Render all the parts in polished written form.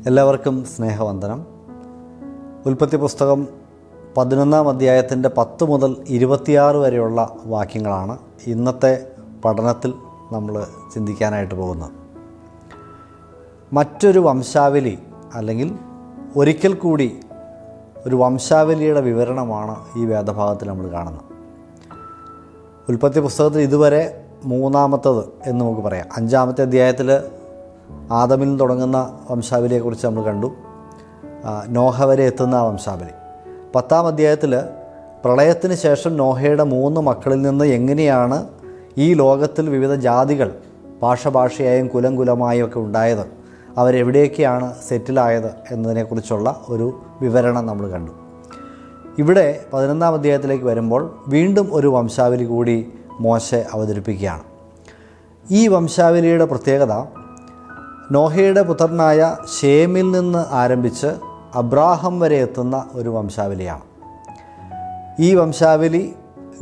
എല്ലാവർക്കും സ്നേഹവന്ദനം. ഉൽപ്പത്തി പുസ്തകം 11-ാം അധ്യായത്തിൻ്റെ 10 മുതൽ 26 വരെയുള്ള വാക്യങ്ങളാണ് ഇന്നത്തെ പഠനത്തിൽ നമ്മൾ ചിന്തിക്കാനായിട്ട് പോകുന്നത്. മറ്റൊരു വംശാവലി അല്ലെങ്കിൽ ഒരിക്കൽ കൂടി ഒരു വംശാവലിയുടെ വിവരണമാണ് ഈ വേദഭാഗത്തിൽ നമ്മൾ കാണുന്നത്. ഉൽപ്പത്തി പുസ്തകത്തിൽ ഇതുവരെ മൂന്നാമത്തത് എന്ന് നമുക്ക് പറയാം. 5-ാമത്തെ അധ്യായത്തിൽ ആദമിൽ തുടങ്ങുന്ന വംശാവലിയെക്കുറിച്ച് നമ്മൾ കണ്ടു, നോഹ വരെ എത്തുന്ന ആ വംശാവലി. 10-ാം അധ്യായത്തിൽ പ്രളയത്തിന് ശേഷം നോഹയുടെ 3 മക്കളിൽ നിന്ന് എങ്ങനെയാണ് ഈ ലോകത്തിൽ വിവിധ ജാതികൾ ഭാഷയായും കുലമായും ഒക്കെ ഉണ്ടായത്, അവരെവിടെയൊക്കെയാണ് സെറ്റിലായത് എന്നതിനെക്കുറിച്ചുള്ള ഒരു വിവരണം നമ്മൾ കണ്ടു. ഇവിടെ 11-ാം അധ്യായത്തിലേക്ക് വരുമ്പോൾ വീണ്ടും ഒരു വംശാവലി കൂടി മോശെ അവതരിപ്പിക്കുകയാണ്. ഈ വംശാവലിയുടെ പ്രത്യേകത നോഹയുടെ പുത്രനായ ശേമിൽ നിന്ന് ആരംഭിച്ച് അബ്രാഹം വരെ എത്തുന്ന ഒരു വംശാവലിയാണ്. ഈ വംശാവലി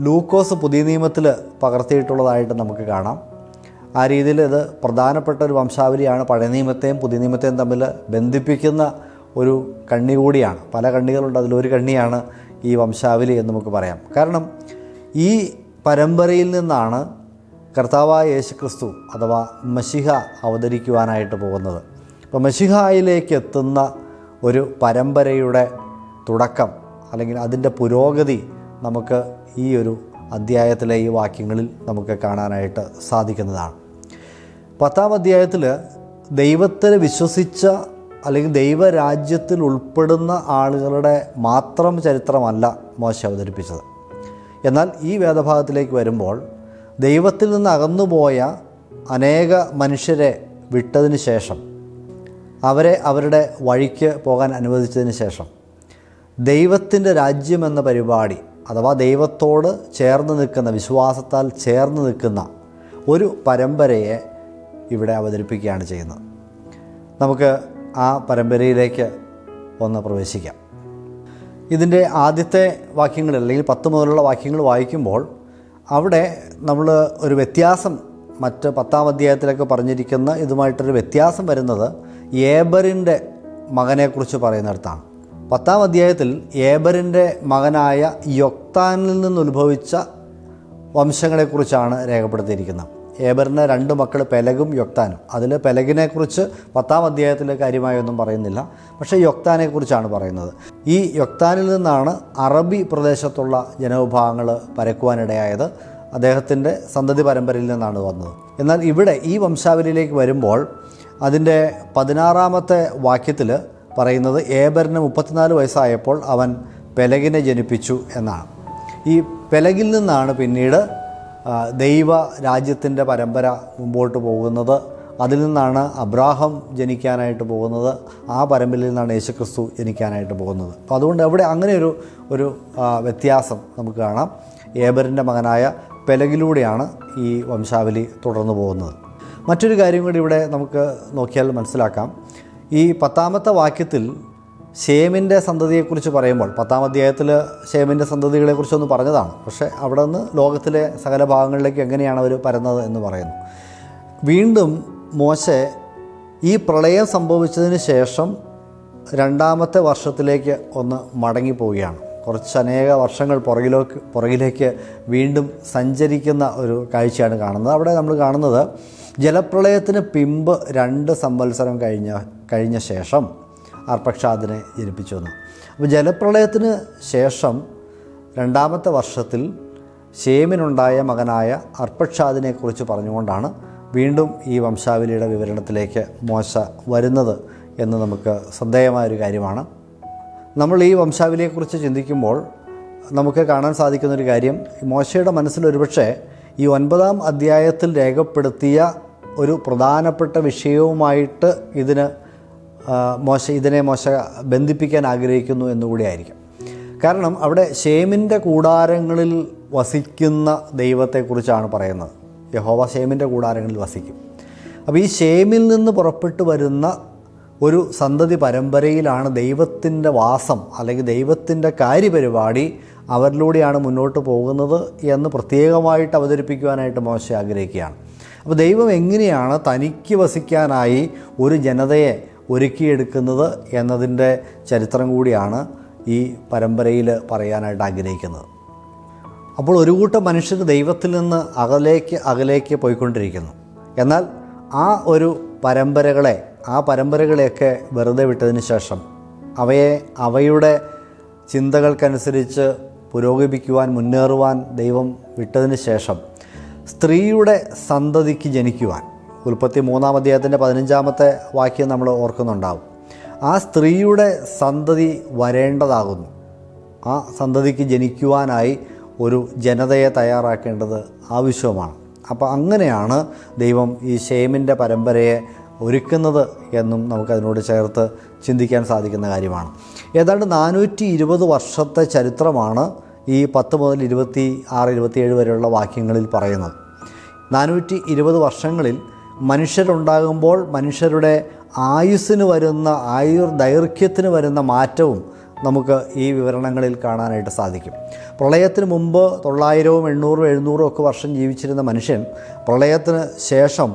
ലൂക്കോസ് പുതിയ നിയമത്തിൽ പകർത്തിയിട്ടുള്ളതായിട്ട് നമുക്ക് കാണാം. ആ രീതിയിൽ ഇത് പ്രധാനപ്പെട്ട ഒരു വംശാവലിയാണ്. പഴയ നിയമത്തെയും പുതിയ നിയമത്തെയും തമ്മിൽ ബന്ധിപ്പിക്കുന്ന ഒരു കണ്ണി കൂടിയാണ്. പല കണ്ണികളുണ്ട്, അതിലൊരു കണ്ണിയാണ് ഈ വംശാവലി എന്ന് നമുക്ക് പറയാം. കാരണം ഈ പരമ്പരയിൽ നിന്നാണ് കർത്താവായ യേശുക്രിസ്തു അഥവാ മശിഹ അവതരിക്കുവാനായിട്ട് പോകുന്നത്. അപ്പോൾ മശിഹായിലേക്ക് എത്തുന്ന ഒരു പരമ്പരയുടെ തുടക്കം അല്ലെങ്കിൽ അതിൻ്റെ പുരോഗതി നമുക്ക് ഈ ഒരു അധ്യായത്തിലെ ഈ വാക്യങ്ങളിൽ നമുക്ക് കാണാനായിട്ട് സാധിക്കുന്നതാണ്. 10-ാം അധ്യായത്തിൽ ദൈവത്തെ വിശ്വസിച്ച അല്ലെങ്കിൽ ദൈവരാജ്യത്തിൽ ഉൾപ്പെടുന്ന ആളുകളുടെ മാത്രം ചരിത്രമല്ല മോശ അവതരിപ്പിച്ചത്. എന്നാൽ ഈ വേദഭാഗത്തിലേക്ക് വരുമ്പോൾ ദൈവത്തിൽ നിന്ന് അകന്നുപോയ അനേക മനുഷ്യരെ വിട്ടതിന് ശേഷം, അവരെ അവരുടെ വഴിക്ക് പോകാൻ അനുവദിച്ചതിന് ശേഷം ദൈവത്തിൻ്റെ രാജ്യമെന്ന പരിപാടി അഥവാ ദൈവത്തോട് ചേർന്ന് നിൽക്കുന്ന, വിശ്വാസത്താൽ ചേർന്ന് നിൽക്കുന്ന ഒരു പരമ്പരയെ ഇവിടെ അവതരിപ്പിക്കുകയാണ് ചെയ്യുന്നത്. നമുക്ക് ആ പരമ്പരയിലേക്ക് ഒന്ന് പ്രവേശിക്കാം. ഇതിൻ്റെ ആദ്യത്തെ വാക്യങ്ങൾ അല്ലെങ്കിൽ 10 മുതലുള്ള വാക്യങ്ങൾ വായിക്കുമ്പോൾ അവിടെ നമ്മൾ ഒരു വ്യത്യാസം മറ്റ് 10-ാം അധ്യായത്തിലൊക്കെ പറഞ്ഞിരിക്കുന്ന ഇതുമായിട്ടൊരു വ്യത്യാസം വരുന്നത് ഏബറിൻ്റെ മകനെക്കുറിച്ച് പറയുന്നിടത്താണ്. 10-ാം അധ്യായത്തിൽ ഏബറിൻ്റെ മകനായ യൊക്താനിൽ നിന്നുത്ഭവിച്ച വംശങ്ങളെക്കുറിച്ചാണ് രേഖപ്പെടുത്തിയിരിക്കുന്നത്. ഏബറിന് 2 മക്കൾ പെലഗും യൊക്താനും. അതിൽ പെലഗിനെക്കുറിച്ച് 10-ാം അധ്യായത്തിൽ കാര്യമായൊന്നും പറയുന്നില്ല, പക്ഷേ യൊക്താനെക്കുറിച്ചാണ് പറയുന്നത്. ഈ യൊക്താനിൽ നിന്നാണ് അറബി പ്രദേശത്തുള്ള ജനവിഭാഗങ്ങൾ പരക്കുവാനിടയായത്. അദ്ദേഹത്തിൻ്റെ സന്തതി പരമ്പരയിൽ നിന്നാണ് വന്നത്. എന്നാൽ ഇവിടെ ഈ വംശാവലിയിലേക്ക് വരുമ്പോൾ അതിൻ്റെ 16-ാമത്തെ വാക്യത്തിൽ പറയുന്നത് ഏബറിന് 34 വയസ്സായപ്പോൾ അവൻ പെലഗിനെ ജനിപ്പിച്ചു എന്നാണ്. ഈ പെലഗിൽ നിന്നാണ് പിന്നീട് ദൈവ രാജ്യത്തിൻ്റെ പരമ്പര മുമ്പോട്ട് പോകുന്നത്. അതിൽ നിന്നാണ് അബ്രാഹം ജനിക്കാനായിട്ട് പോകുന്നത്. ആ പരമ്പരയിൽ നിന്നാണ് യേശുക്രിസ്തു ജനിക്കാനായിട്ട് പോകുന്നത്. അപ്പോൾ അതുകൊണ്ട് അവിടെ അങ്ങനെ ഒരു വ്യത്യാസം നമുക്ക് കാണാം. ഏബറിൻ്റെ മകനായ പെലഗിലൂടെയാണ് ഈ വംശാവലി തുടർന്നു പോകുന്നത്. മറ്റൊരു കാര്യം കൂടി ഇവിടെ നമുക്ക് നോക്കിയാൽ മനസ്സിലാക്കാം. ഈ 10-ാമത്തെ വാക്യത്തിൽ ശേമിൻ്റെ സന്തതിയെക്കുറിച്ച് പറയുമ്പോൾ 10-ാം അധ്യായത്തിൽ ശേമിൻ്റെ സന്തതികളെക്കുറിച്ചൊന്ന് പറഞ്ഞതാണ്, പക്ഷേ അവിടെ നിന്ന് ലോകത്തിലെ സകല ഭാഗങ്ങളിലേക്ക് എങ്ങനെയാണ് അവർ പരന്നത് എന്ന് പറയുന്നു. വീണ്ടും മോശെ ഈ പ്രളയം സംഭവിച്ചതിന് ശേഷം 2-ാമത്തെ വർഷത്തിലേക്ക് ഒന്ന് മടങ്ങിപ്പോവുകയാണ്. അനേക വർഷങ്ങൾ പുറകിലേക്ക് വീണ്ടും സഞ്ചരിക്കുന്ന ഒരു കാഴ്ചയാണ് കാണുന്നത്. അവിടെ നമ്മൾ കാണുന്നത് ജലപ്രളയത്തിന് പിമ്പ് 2 സംവത്സരം കഴിഞ്ഞ ശേഷം അർപ്പക്ഷാദിനെ ജനിപ്പിച്ചു എന്ന്. അപ്പോൾ ജലപ്രളയത്തിന് ശേഷം 2-ാമത്തെ വർഷത്തിൽ ശേമിനുണ്ടായ മകനായ അർപ്പക്ഷാദിനെക്കുറിച്ച് പറഞ്ഞുകൊണ്ടാണ് വീണ്ടും ഈ വംശാവലിയുടെ വിവരണത്തിലേക്ക് മോശ വരുന്നത് എന്ന് നമുക്ക് ശ്രദ്ധേയമായൊരു കാര്യമാണ്. നമ്മൾ ഈ വംശാവലിയെക്കുറിച്ച് ചിന്തിക്കുമ്പോൾ നമുക്ക് കാണാൻ സാധിക്കുന്നൊരു കാര്യം, മോശയുടെ മനസ്സിൽ ഒരുപക്ഷെ ഈ 9-ാം അധ്യായത്തിൽ രേഖപ്പെടുത്തിയ ഒരു പ്രധാനപ്പെട്ട വിഷയവുമായിട്ട് ഇതിനെ മോശ ബന്ധിപ്പിക്കാൻ ആഗ്രഹിക്കുന്നു എന്നുകൂടിയായിരിക്കും. കാരണം അവിടെ ശേമിൻ്റെ കൂടാരങ്ങളിൽ വസിക്കുന്ന ദൈവത്തെക്കുറിച്ചാണ് പറയുന്നത്. യഹോവ ശേമിൻ്റെ കൂടാരങ്ങളിൽ വസിക്കും. അപ്പോൾ ഈ ശേമിൽ നിന്ന് പുറപ്പെട്ടു വരുന്ന ഒരു സന്തതി പരമ്പരയിലാണ് ദൈവത്തിൻ്റെ വാസം അല്ലെങ്കിൽ ദൈവത്തിൻ്റെ കാര്യപരിപാടി അവരിലൂടെയാണ് മുന്നോട്ട് പോകുന്നത് എന്ന് പ്രത്യേകമായിട്ട് അവതരിപ്പിക്കുവാനായിട്ട് മോശ ആഗ്രഹിക്കുകയാണ്. അപ്പോൾ ദൈവം എങ്ങനെയാണ് തനിക്ക് വസിക്കാനായി ഒരു ജനതയെ ഒരുക്കിയെടുക്കുന്നത് എന്നതിൻ്റെ ചരിത്രം കൂടിയാണ് ഈ പരമ്പരയിൽ പറയാനായിട്ട് ആഗ്രഹിക്കുന്നത്. അപ്പോൾ ഒരു കൂട്ടം മനുഷ്യർ ദൈവത്തിൽ നിന്ന് അകലേക്ക് പോയിക്കൊണ്ടിരിക്കുന്നു. എന്നാൽ ആ പരമ്പരകളെയൊക്കെ വെറുതെ വിട്ടതിന് ശേഷം അവയുടെ ചിന്തകൾക്കനുസരിച്ച് പുരോഗമിക്കുവാൻ, മുന്നേറുവാൻ ദൈവം വിട്ടതിന് ശേഷം സ്ത്രീയുടെ സന്തതിക്ക് ജനിക്കുവാൻ, ഉൽപ്പത്തി 3-ാം അധ്യായത്തിൻ്റെ 15-ാമത്തെ വാക്യം നമ്മൾ ഓർക്കുന്നുണ്ടാവും. ആ സ്ത്രീയുടെ സന്തതി വരേണ്ടതാകുന്നു. ആ സന്തതിക്ക് ജനിക്കുവാനായി ഒരു ജനതയെ തയ്യാറാക്കേണ്ടത് ആവശ്യമാണ്. അപ്പോൾ അങ്ങനെയാണ് ദൈവം ഈ ശേമിൻ്റെ പരമ്പരയെ ഒരുക്കുന്നത് എന്നും നമുക്കതിനോട് ചേർത്ത് ചിന്തിക്കാൻ സാധിക്കുന്ന കാര്യമാണ്. ഏതാണ്ട് 420 വർഷത്തെ ചരിത്രമാണ് ഈ 10 മുതൽ 26-27 വരെയുള്ള വാക്യങ്ങളിൽ പറയുന്നത്. 420 വർഷങ്ങളിൽ മനുഷ്യരുണ്ടാകുമ്പോൾ മനുഷ്യരുടെ ദൈർഘ്യത്തിന് വരുന്ന മാറ്റവും നമുക്ക് ഈ വിവരണങ്ങളിൽ കാണാനായിട്ട് സാധിക്കും. പ്രളയത്തിന് മുമ്പ് 900, 800, 700 ഒക്കെ വർഷം ജീവിച്ചിരുന്ന മനുഷ്യൻ പ്രളയത്തിന് ശേഷം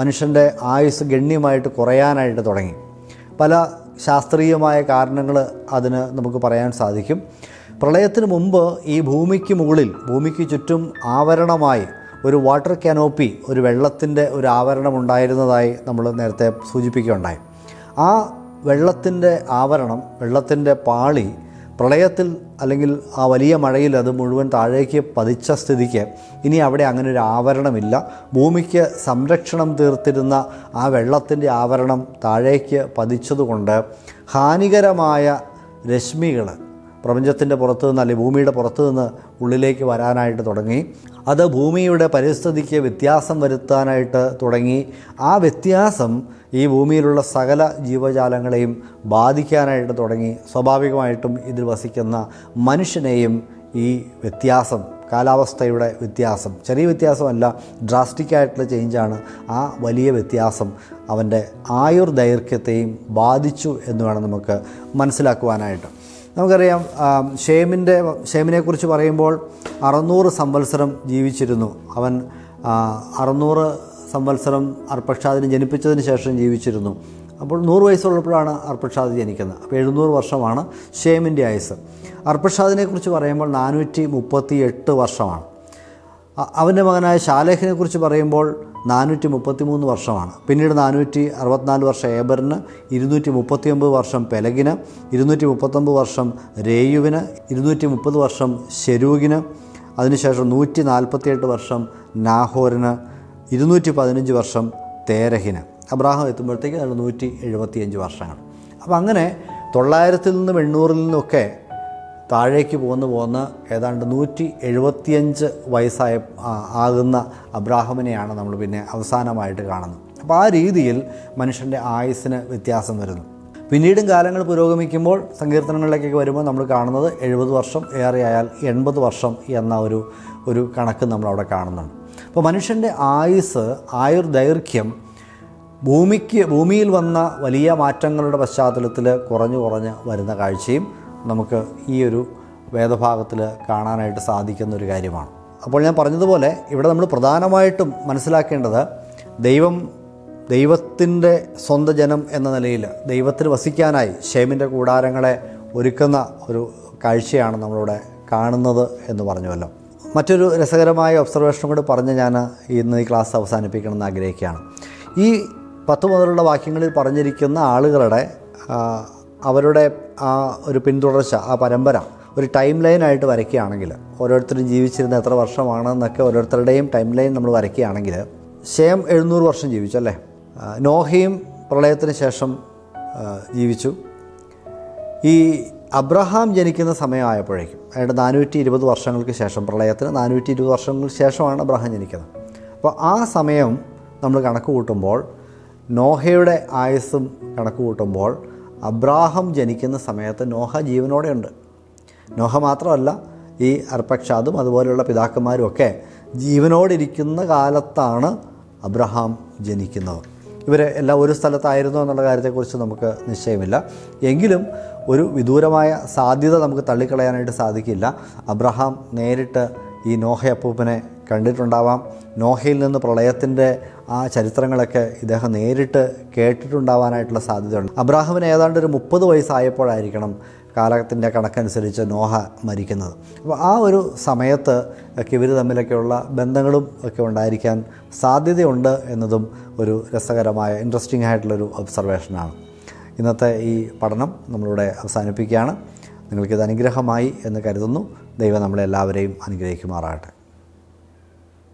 മനുഷ്യൻ്റെ ആയുസ് ഗണ്യമായിട്ട് കുറയാനായിട്ട് തുടങ്ങി. പല ശാസ്ത്രീയമായ കാരണങ്ങൾ അതിന് നമുക്ക് പറയാൻ സാധിക്കും. പ്രളയത്തിന് മുമ്പ് ഈ ഭൂമിക്ക് ചുറ്റും ആവരണമായി ഒരു വാട്ടർ കാനോപ്പി, ഒരു വെള്ളത്തിൻ്റെ ഒരു ആവരണം ഉണ്ടായിരുന്നതായി നമ്മൾ നേരത്തെ സൂചിപ്പിക്കുകയുണ്ടായി. ആ വെള്ളത്തിൻ്റെ പാളി പ്രളയത്തിൽ അല്ലെങ്കിൽ ആ വലിയ മഴയിൽ അത് മുഴുവൻ താഴേക്ക് പതിച്ച സ്ഥിതിക്ക് ഇനി അവിടെ അങ്ങനെ ഒരു ആവരണമില്ല. ഭൂമിക്ക് സംരക്ഷണം തീർത്തിരുന്ന ആ വെള്ളത്തിൻ്റെ ആവരണം താഴേക്ക് പതിച്ചതുകൊണ്ട് ഹാനികരമായ രശ്മികൾ പ്രപഞ്ചത്തിൻ്റെ പുറത്തു നിന്ന് അല്ലെങ്കിൽ ഭൂമിയുടെ പുറത്തു നിന്ന് ഉള്ളിലേക്ക് വരാനായിട്ട് തുടങ്ങി. അത് ഭൂമിയുടെ പരിസ്ഥിതിക്ക് വ്യത്യാസം വരുത്താനായിട്ട് തുടങ്ങി. ആ വ്യത്യാസം ഈ ഭൂമിയിലുള്ള സകല ജീവജാലങ്ങളെയും ബാധിക്കാനായിട്ട് തുടങ്ങി. സ്വാഭാവികമായിട്ടും ഇതിൽ വസിക്കുന്ന മനുഷ്യനെയും ഈ വ്യത്യാസം, കാലാവസ്ഥയുടെ വ്യത്യാസം, ചെറിയ വ്യത്യാസമല്ല, ഡ്രാസ്റ്റിക്കായിട്ടുള്ള ചേഞ്ചാണ്. ആ വലിയ വ്യത്യാസം അവൻ്റെ ആയുർദൈർഘ്യത്തെയും ബാധിച്ചു എന്ന് വേണം നമുക്ക് മനസ്സിലാക്കുവാനായിട്ട്. നമുക്കറിയാം, ഷേമിനെക്കുറിച്ച് പറയുമ്പോൾ 600 സംവത്സരം ജീവിച്ചിരുന്നു. അവൻ 600 സംവത്സരം അർപ്പക്ഷാദിനെ ജനിപ്പിച്ചതിന് ശേഷം ജീവിച്ചിരുന്നു. അപ്പോൾ 100 വയസ്സുള്ളപ്പോഴാണ് അർപ്പക്ഷാദ് ജനിക്കുന്നത്. അപ്പോൾ 700 വർഷമാണ് ഷേമിൻ്റെ ആയുസ്. അർപ്പക്ഷാദിനെക്കുറിച്ച് പറയുമ്പോൾ 438 വർഷമാണ്. അവൻ്റെ മകനായ ശാലേഹിനെക്കുറിച്ച് പറയുമ്പോൾ 433 വർഷമാണ്. പിന്നീട് 464 വർഷം ഏബറിന്, 239 വർഷം പെലഗിന്, 239 വർഷം രേയുവിന്, 230 വർഷം ശെരൂഗിന്, അതിനുശേഷം 148 വർഷം നാഹോറിന്, 215 വർഷം തേരഹിന്. അബ്രാഹാം എത്തുമ്പോഴത്തേക്ക് 175 വർഷങ്ങൾ. അപ്പോൾ അങ്ങനെ 900-ൽ നിന്നും 800-ൽ നിന്നൊക്കെ താഴേക്ക് പോന്ന് ഏതാണ്ട് 175 ആകുന്ന അബ്രാഹമിനെയാണ് നമ്മൾ പിന്നെ അവസാനമായിട്ട് കാണുന്നത്. അപ്പോൾ ആ രീതിയിൽ മനുഷ്യൻ്റെ ആയുസ്സിന് വ്യത്യാസം വരുന്നു. പിന്നീടും കാലങ്ങൾ പുരോഗമിക്കുമ്പോൾ സങ്കീർത്തനങ്ങളിലേക്കൊക്കെ വരുമ്പോൾ നമ്മൾ കാണുന്നത് 70 വർഷം, ഏറെയായാൽ 80 വർഷം എന്ന ഒരു കണക്ക് നമ്മളവിടെ കാണുന്നുണ്ട്. അപ്പോൾ മനുഷ്യൻ്റെ ആയുർദൈർഘ്യം ഭൂമിയിൽ വന്ന വലിയ മാറ്റങ്ങളുടെ പശ്ചാത്തലത്തിൽ കുറഞ്ഞു വരുന്ന കാഴ്ചയും നമുക്ക് ഈ ഒരു വേദഭാഗത്തിൽ കാണാനായിട്ട് സാധിക്കുന്ന ഒരു കാര്യമാണ്. അപ്പോൾ ഞാൻ പറഞ്ഞതുപോലെ ഇവിടെ നമ്മൾ പ്രധാനമായിട്ടും മനസ്സിലാക്കേണ്ടത് ദൈവത്തിൻ്റെ സ്വന്തം ജനം എന്ന നിലയിൽ ദൈവത്തിന് വസിക്കാനായി ഷേമിൻ്റെ കൂടാരങ്ങളെ ഒരുക്കുന്ന ഒരു കാഴ്ചയാണ് നമ്മളിവിടെ കാണുന്നത് എന്ന് പറഞ്ഞുവല്ലോ. മറ്റൊരു രസകരമായ ഒബ്സർവേഷൻ കൂടി പറഞ്ഞ് ഞാൻ ഇന്ന് ഈ ക്ലാസ് അവസാനിപ്പിക്കണമെന്ന് ആഗ്രഹിക്കുകയാണ്. ഈ 10 മുതലുള്ള വാക്യങ്ങളിൽ പറഞ്ഞിരിക്കുന്ന ആളുകളുടെ അവരുടെ ആ ഒരു പിന്തുടർച്ച, ആ പരമ്പര ഒരു ടൈം ലൈനായിട്ട് വരയ്ക്കുകയാണെങ്കിൽ, ഓരോരുത്തരും ജീവിച്ചിരുന്ന എത്ര വർഷമാണെന്നൊക്കെ ഓരോരുത്തരുടെയും ടൈം ലൈൻ നമ്മൾ വരയ്ക്കുകയാണെങ്കിൽ, ഷേം 700 വർഷം ജീവിച്ചു അല്ലേ. നോഹയും പ്രളയത്തിന് ശേഷം ജീവിച്ചു. ഈ അബ്രഹാം ജനിക്കുന്ന സമയമായപ്പോഴേക്കും, അതായത് 420 വർഷങ്ങൾക്ക് ശേഷം, പ്രളയത്തിന് 420 വർഷങ്ങൾക്ക് ശേഷമാണ് അബ്രഹാം ജനിക്കുന്നത്. അപ്പോൾ ആ സമയം നമ്മൾ കണക്ക് കൂട്ടുമ്പോൾ, നോഹയുടെ ആയുസ്സും കണക്ക് കൂട്ടുമ്പോൾ, അബ്രാഹം ജനിക്കുന്ന സമയത്ത് നോഹ ജീവനോടെ ഉണ്ട്. നോഹ മാത്രമല്ല, ഈ അർപ്പക്ഷാദും അതുപോലെയുള്ള പിതാക്കന്മാരും ഒക്കെ ജീവനോടിരിക്കുന്ന കാലത്താണ് അബ്രഹാം ജനിക്കുന്നത്. ഇവർ എല്ലാം ഒരു സ്ഥലത്തായിരുന്നു എന്നുള്ള കാര്യത്തെക്കുറിച്ച് നമുക്ക് നിശ്ചയമില്ല. എങ്കിലും ഒരു വിദൂരമായ സാധ്യത നമുക്ക് തള്ളിക്കളയാനായിട്ട് സാധിക്കില്ല. അബ്രഹാം നേരിട്ട് ഈ നോഹ അപ്പൂപ്പനെ കണ്ടിട്ടുണ്ടാവാം. നോഹയിൽ നിന്ന് പ്രളയത്തിൻ്റെ ആ ചരിത്രങ്ങളൊക്കെ ഇദ്ദേഹം നേരിട്ട് കേട്ടിട്ടുണ്ടാവാനായിട്ടുള്ള സാധ്യതയുണ്ട്. അബ്രാഹാമിന് ഏതാണ്ട് ഒരു 30 വയസ്സായപ്പോഴായിരിക്കണം കാലത്തിൻ്റെ കണക്കനുസരിച്ച് നോഹ മരിക്കുന്നത്. അപ്പോൾ ആ ഒരു സമയത്ത് ഒക്കെ ഇവർ തമ്മിലൊക്കെയുള്ള ബന്ധങ്ങളും ഒക്കെ ഉണ്ടായിരിക്കാൻ സാധ്യതയുണ്ട് എന്നതും ഒരു രസകരമായ ഇൻട്രസ്റ്റിംഗ് ആയിട്ടുള്ളൊരു ഒബ്സർവേഷനാണ്. ഇന്നത്തെ ഈ പഠനം നമ്മളിവിടെ അവസാനിപ്പിക്കുകയാണ്. നിങ്ങൾക്കിത് അനുഗ്രഹമായി എന്ന് കരുതുന്നു. ദൈവം നമ്മളെല്ലാവരെയും അനുഗ്രഹിക്കുമാറാകട്ടെ.